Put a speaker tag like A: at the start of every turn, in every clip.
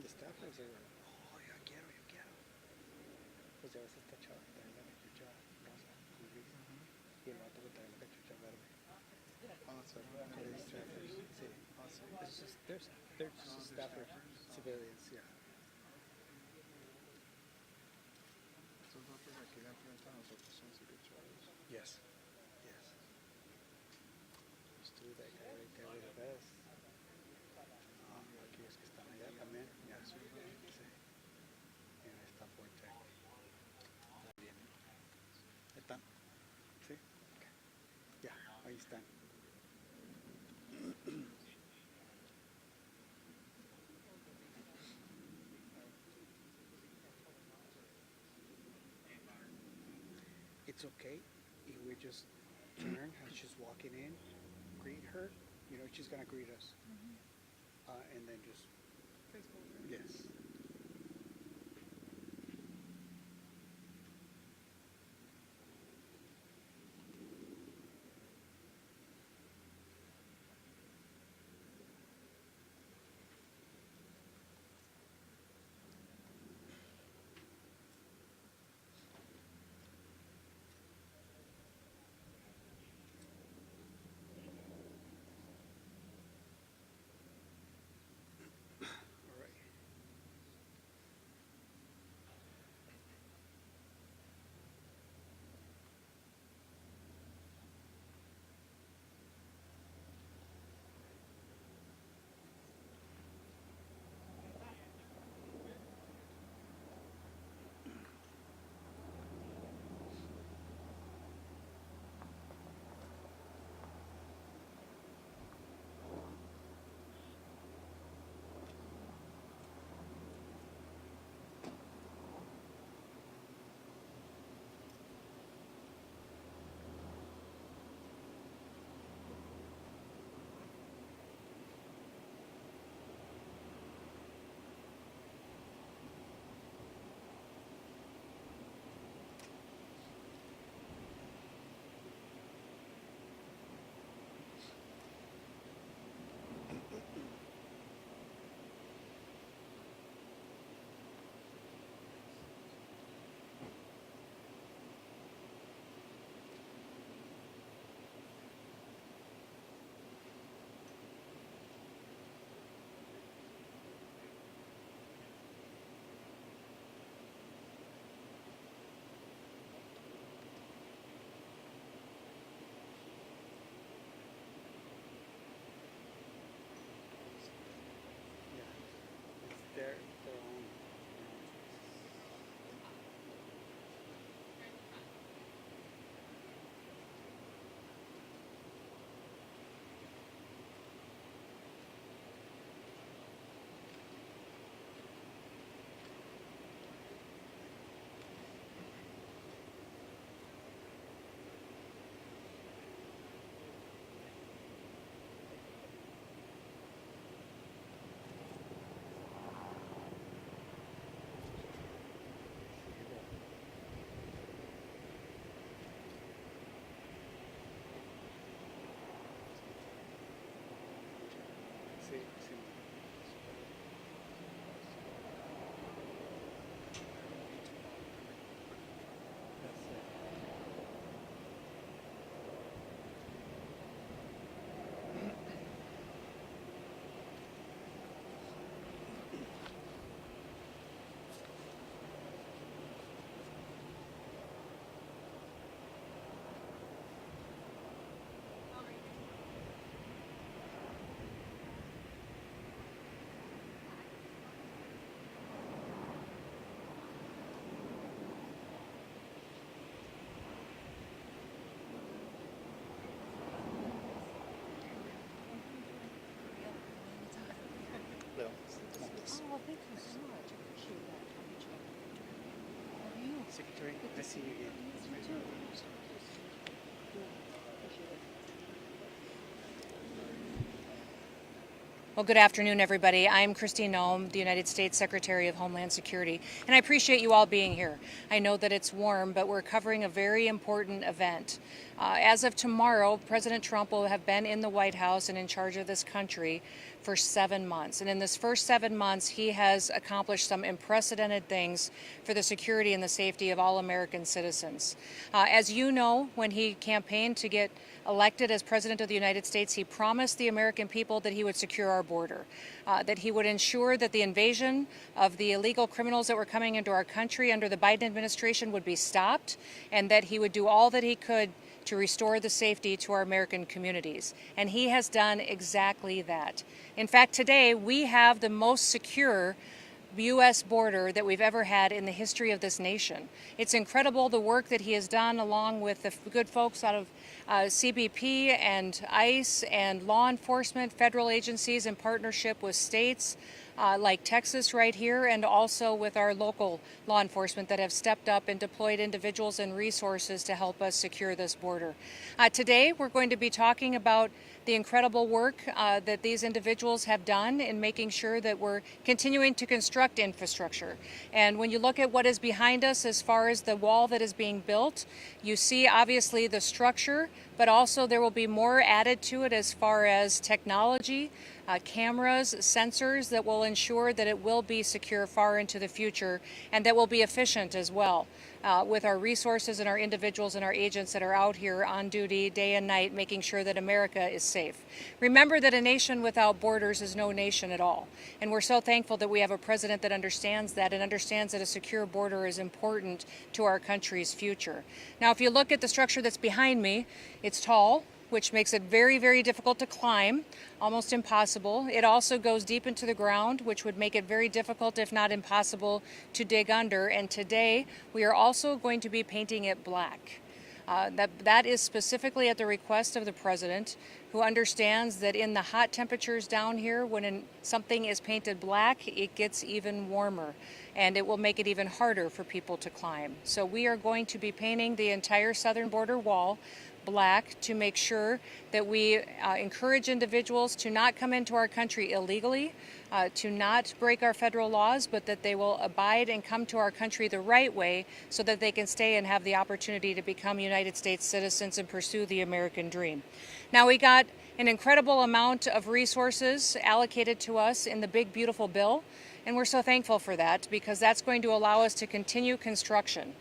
A: the staffers are, oh, yo quiero. Pues ya ves esta chava que trae la cachucha rosa con gris. Y el vato que trae la cachucha verde. Are they staffers? Sí. It's just, they're just staffers, civilians, yeah.
B: Estos datos aquí de enfrente a nosotros son secret service.
A: Yes. Yes. Pues tú, that guy right there with the vest. Aquellos que están allá también. Ya, sí. Y ahí está Fortec. También. ¿Están? Sí. Okay. Ya, ahí están. It's okay if we just turn as she's walking in, greet her. You know, she's gonna greet us, and then just yes. All right. Yeah, it's their own. Sí, sí. That's it. Leo, montes.
C: Oh, thank you so much. I appreciate that. How are you?
A: Secretary, I see you again.
C: Yes, you too. Good. Appreciate it.
D: Well, good afternoon, everybody. I'm Kristi Noem, the United States Secretary of Homeland Security, and I appreciate you all being here. I know that it's warm, but we're covering a very important event. As of tomorrow, President Trump will have been in the White House and in charge of this country for 7 months. And in this first 7 months, he has accomplished some unprecedented things for the security and the safety of all American citizens. As you know, when he campaigned to get elected as President of the United States, he promised the American people that he would secure our border, that he would ensure that the invasion of the illegal criminals that were coming into our country under the Biden administration would be stopped, and that he would do all that he could to restore the safety to our American communities. And he has done exactly that. In fact, today we have the most secure U.S. border that we've ever had in the history of this nation. It's incredible the work that he has done along with the good folks out of CBP and ICE and law enforcement, federal agencies in partnership with states like Texas right here, and also with our local law enforcement that have stepped up and deployed individuals and resources to help us secure this border. Today we're going to be talking about the incredible work that these individuals have done in making sure that we're continuing to construct infrastructure. And when you look at what is behind us as far as the wall that is being built, you see obviously the structure, but also there will be more added to it as far as technology, cameras, sensors that will ensure that it will be secure far into the future, and that will be efficient as well with our resources and our individuals and our agents that are out here on duty day and night making sure that America is safe. Remember that a nation without borders is no nation at all, and we're so thankful that we have a president that understands that and understands that a secure border is important to our country's future. Now, if you look at the structure that's behind me, it's tall, which makes it very, very difficult to climb, almost impossible. It also goes deep into the ground, which would make it very difficult, if not impossible, to dig under. And today, we are also going to be painting it black. That is specifically at the request of the president, who understands that in the hot temperatures down here, when something is painted black, it gets even warmer, and it will make it even harder for people to climb. So we are going to be painting the entire southern border wall black to make sure that we encourage individuals to not come into our country illegally, to not break our federal laws, but that they will abide and come to our country the right way so that they can stay and have the opportunity to become United States citizens and pursue the American dream. Now, we got an incredible amount of resources allocated to us in the big, beautiful bill. And we're so thankful for that, because that's going to allow us to continue construction.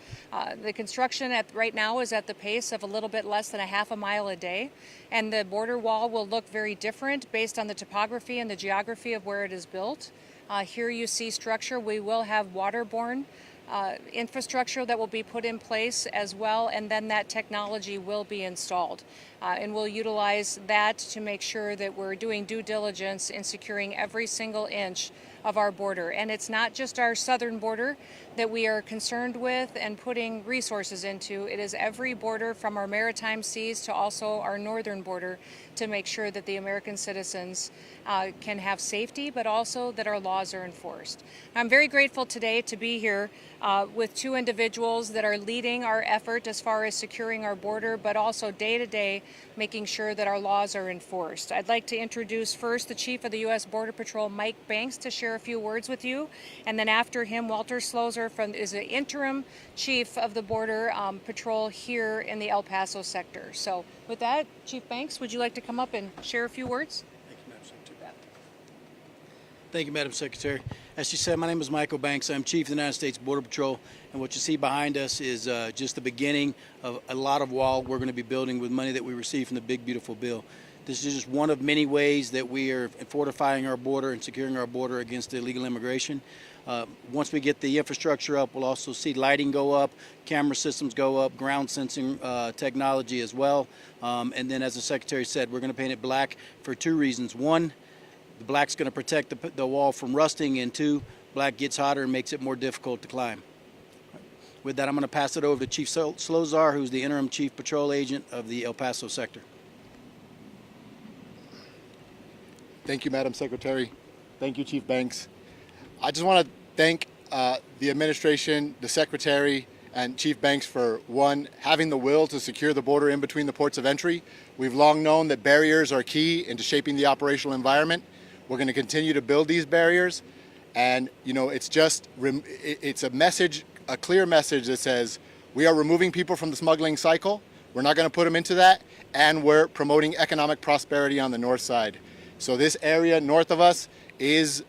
D: The construction right now is at the pace of a little bit less than a half a mile a day, and the border wall will look very different based on the topography and the geography of where it is built. Here you see structure. We will have waterborne infrastructure that will be put in place as well, and then that technology will be installed. And we'll utilize that to make sure that we're doing due diligence in securing every single inch of our border. And it's not just our southern border that we are concerned with and putting resources into. It is every border from our maritime seas to also our northern border, to make sure that the American citizens can have safety, but also that our laws are enforced. I'm very grateful today to be here with two individuals that are leading our effort as far as securing our border, but also day to day making sure that our laws are enforced. I'd like to introduce first the Chief of the U.S. Border Patrol, Mike Banks, to share a few words with you. And then after him, Walter Slozer is the interim Chief of the Border Patrol here in the El Paso sector. So with that, Chief Banks, would you like to come up and share a few words?
E: Thank you, Madam Secretary. As she said, my name is Michael Banks. I'm Chief of the United States Border Patrol, and what you see behind us is just the beginning of a lot of wall we're going to be building with money that we received from the Big Beautiful Bill. This is just one of many ways that we are fortifying our border and securing our border against illegal immigration. Once we get the infrastructure up, we'll also see lighting go up, camera systems go up, ground sensing technology as well. And then, as the Secretary said, we're going to paint it black for two reasons. One, the black's going to protect the wall from rusting, and two, black gets hotter and makes it more difficult to climb. With that, I'm going to pass it over to Chief Slozer, who's the interim Chief Patrol Agent of the El Paso sector.
B: Thank you, Madam Secretary. Thank you, Chief Banks. I just want to thank the administration, the Secretary, and Chief Banks for, one, having the will to secure the border in between the ports of entry. We've long known that barriers are key into shaping the operational environment. We're going to continue to build these barriers, and it's a message, a clear message that says we are removing people from the smuggling cycle. We're not going to put them into that, and we're promoting economic prosperity on the north side. So this area north of us is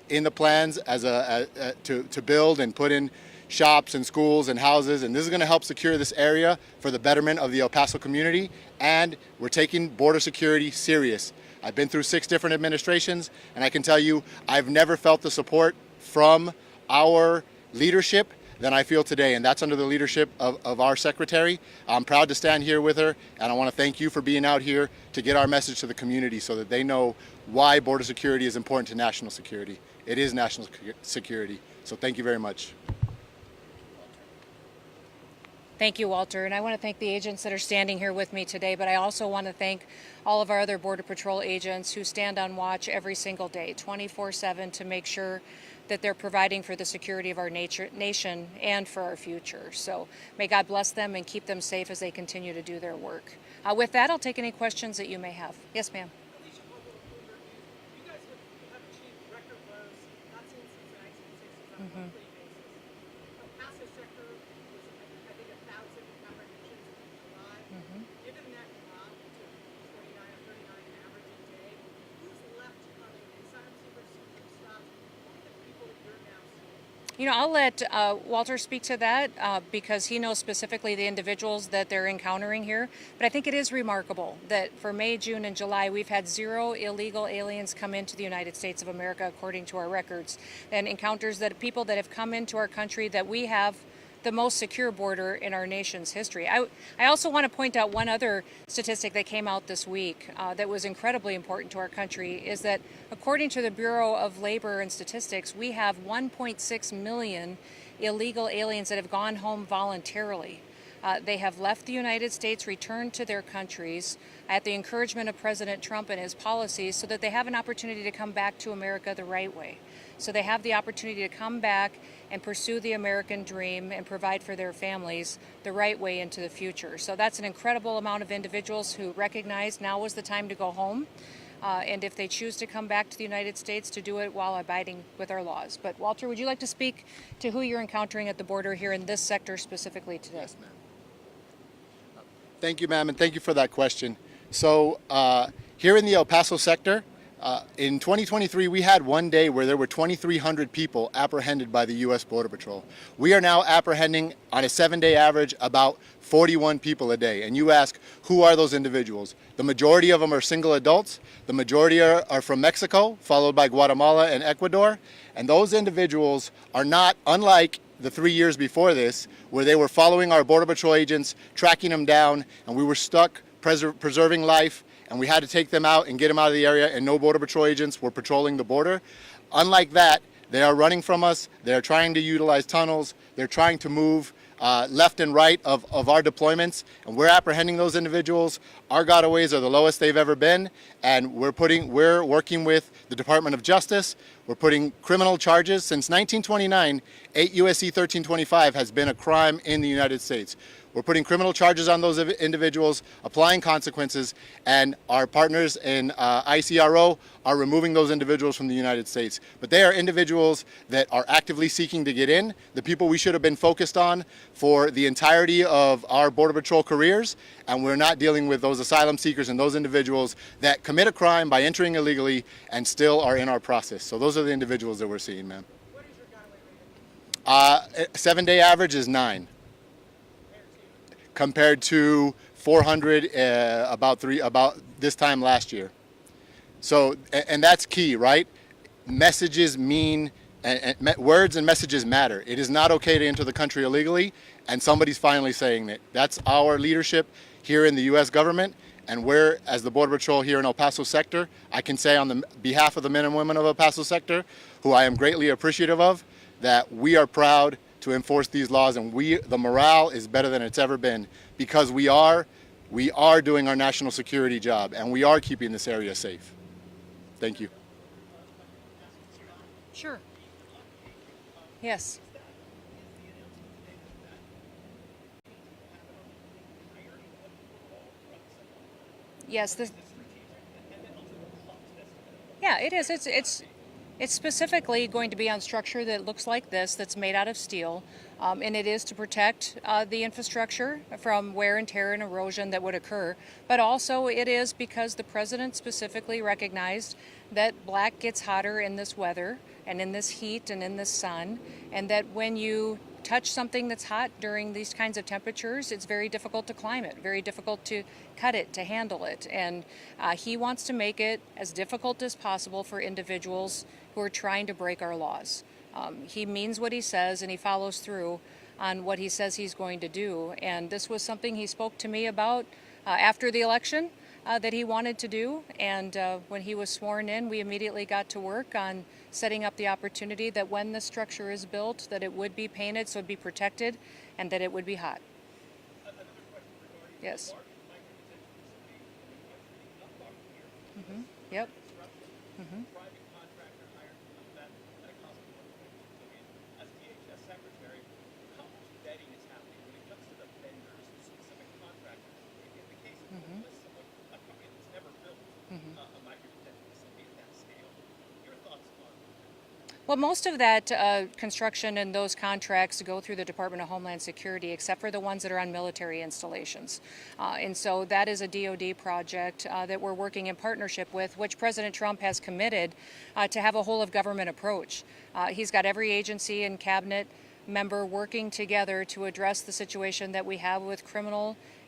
B: in the plans as to build and put in shops and schools and houses, and this is going to help secure this area for the betterment of the El Paso community, and we're taking border security serious. I've been through 6 different administrations, and I can tell you I've never felt the support from our leadership than I feel today, and that's under the leadership of our secretary. I'm proud to stand here with her, and I want to thank you for being out here to get our message to the community so that they know why border security is important to national security. It is national security, so thank you very much.
D: Thank you, Walter. And I want to thank the agents that are standing here with me today, but I also want to thank all of our other Border Patrol agents who stand on watch every single day, 24/7, to make sure that they're providing for the security of our nation and for our future. So may God bless them and keep them safe as they continue to do their work. With that, I'll take any questions that you may have. Yes, ma'am.
F: You guys have achieved record lows, not seen since the 1960s on a monthly basis. El Paso sector was, I think, 1,000 apprehensions in July. Given that drop to 29 or 39 average a day, who's left coming? Asylum seekers stopped. What are the people that you're now seeing?
D: You know, I'll let Walter speak to that because he knows specifically the individuals that they're encountering here. But I think it is remarkable that for May, June, and July, we've had 0 illegal aliens come into the United States of America, according to our records, and encounters that people that have come into our country, that we have the most secure border in our nation's history. I also want to point out one other statistic that came out this week that was incredibly important to our country, is that according to the Bureau of Labor and Statistics, we have 1.6 million illegal aliens that have gone home voluntarily. They have left the United States, returned to their countries at the encouragement of President Trump and his policies, so that they have an opportunity to come back to America the right way. So they have the opportunity to come back and pursue the American dream and provide for their families the right way into the future. So that's an incredible amount of individuals who recognize now is the time to go home. And if they choose to come back to the United States, to do it while abiding with our laws. But Walter, would you like to speak to who you're encountering at the border here in this sector specifically today?
B: Yes, ma'am. Thank you, ma'am, and thank you for that question. So here in the El Paso sector, in 2023, we had one day where there were 2,300 people apprehended by the U.S. Border Patrol. We are now apprehending, on a 7-day average, about 41 people a day. And you ask, who are those individuals? The majority of them are single adults. The majority are from Mexico, followed by Guatemala and Ecuador. And those individuals are not unlike the 3 years before this, where they were following our Border Patrol agents, tracking them down, and we were stuck preserving life, and we had to take them out and get them out of the area, and no Border Patrol agents were patrolling the border. Unlike that, they are running from us. They're trying to utilize tunnels. They're trying to move left and right of our deployments, and we're apprehending those individuals. Our gotaways are the lowest they've ever been, and we're working with the Department of Justice. We're putting criminal charges. Since 1929, 8 U.S.C. 1325 has been a crime in the United States. We're putting criminal charges on those individuals, applying consequences, and our partners in ICRO are removing those individuals from the United States. But they are individuals that are actively seeking to get in, the people we should have been focused on for the entirety of our Border Patrol careers, and we're not dealing with those asylum seekers and those individuals that commit a crime by entering illegally and still are in our process. So those are the individuals that we're seeing, ma'am.
F: What is your getaway rate?
B: 7-day average is 9. Compared to 400 about this time last year. So, and that's key, right? Messages mean, words and messages matter. It is not okay to enter the country illegally, and somebody's finally saying that. That's our leadership here in the U.S. government, and we're, as the Border Patrol here in El Paso sector, I can say on the behalf of the men and women of El Paso sector, who I am greatly appreciative of, that we are proud to enforce these laws, and the morale is better than it's ever been, because we are doing our national security job, and we are keeping this area safe. Thank you.
D: Sure. Yes. Yes. Yeah, it is. It's specifically going to be on structure that looks like this, that's made out of steel, and it is to protect the infrastructure from wear and tear and erosion that would occur. But also it is because the president specifically recognized that black gets hotter in this weather and in this heat and in this sun, and that when you touch something that's hot during these kinds of temperatures, it's very difficult to climb it, very difficult to cut it, to handle it. And he wants to make it as difficult as possible for individuals who are trying to break our laws. He means what he says, and he follows through on what he says he's going to do. And this was something he spoke to me about after the election that he wanted to do. And when he was sworn in, we immediately got to work on setting up the opportunity that when the structure is built, that it would be painted so it would be protected and that it would be hot. Yes. Yep. Well, most of that construction and those contracts go through the Department of Homeland Security, except for the ones that are on military installations. And so that is a DoD project that we're working in partnership with, which President Trump has committed to have a whole of government approach. He's got every agency and cabinet member working together to address the situation that we have with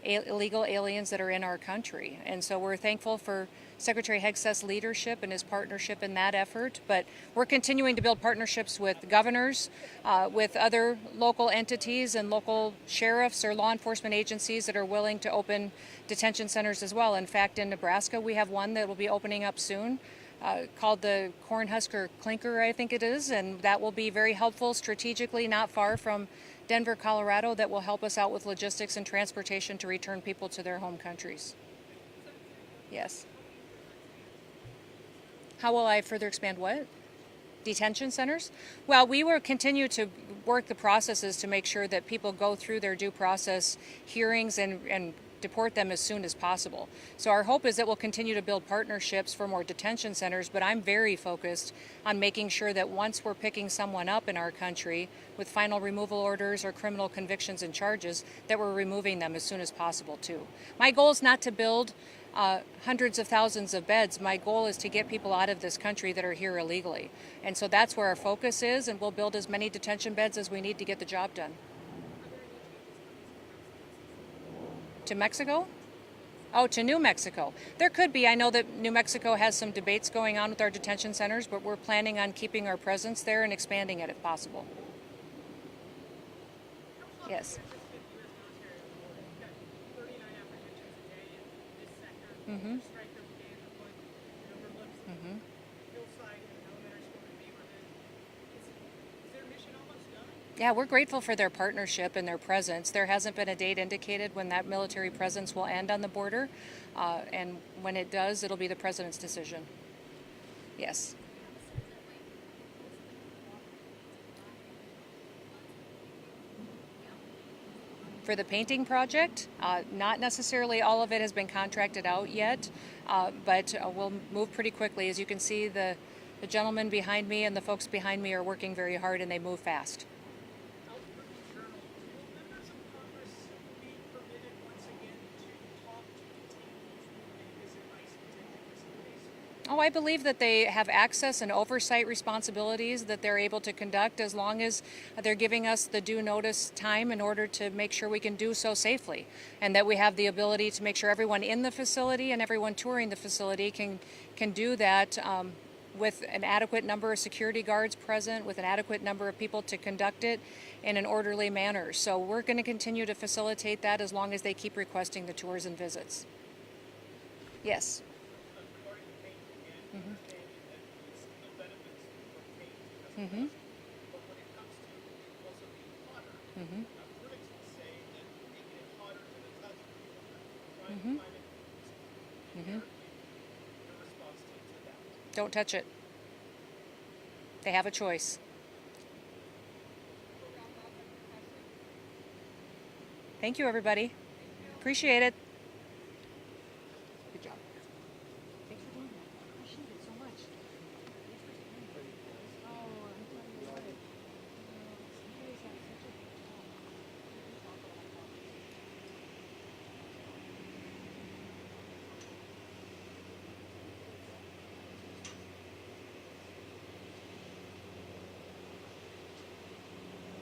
D: illegal aliens that are in our country. And so we're thankful for Secretary Hegseth's leadership and his partnership in that effort, but we're continuing to build partnerships with governors, with other local entities and local sheriffs or law enforcement agencies that are willing to open detention centers as well. In fact, in Nebraska, we have one that will be opening up soon called the Cornhusker Clinker, I think it is, and that will be very helpful strategically, not far from Denver, Colorado, that will help us out with logistics and transportation to return people to their home countries. Yes. How will I further expand what? Detention centers? Well, we will continue to work the processes to make sure that people go through their due process hearings and deport them as soon as possible. So our hope is that we'll continue to build partnerships for more detention centers, but I'm very focused on making sure that once we're picking someone up in our country with final removal orders or criminal convictions and charges, that we're removing them as soon as possible too. My goal is not to build hundreds of thousands of beds. My goal is to get people out of this country that are here illegally. And so that's where our focus is, and we'll build as many detention beds as we need to get the job done. To Mexico? Oh, to New Mexico. There could be. I know that New Mexico has some debates going on with our detention centers, but we're planning on keeping our presence there and expanding it if possible. Yes. Mm-hmm. Yeah, we're grateful for their partnership and their presence. There hasn't been a date indicated when that military presence will end on the border, and when it does, it'll be the president's decision. Yes. For the painting project, not necessarily all of it has been contracted out yet, but we'll move pretty quickly. As you can see, the gentleman behind me and the folks behind me are working very hard, and they move fast. Oh, I believe that they have access and oversight responsibilities that they're able to conduct as long as they're giving us the due notice time in order to make sure we can do so safely, and that we have the ability to make sure everyone in the facility and everyone touring the facility can do that with an adequate number of security guards present, with an adequate number of people to conduct it in an orderly manner. So we're going to continue to facilitate that as long as they keep requesting the tours and visits. Yes. Mm-hmm. Mm-hmm. Mm-hmm. Mm-hmm. Mm-hmm. Don't touch it. They have a choice. Thank you, everybody. Appreciate it.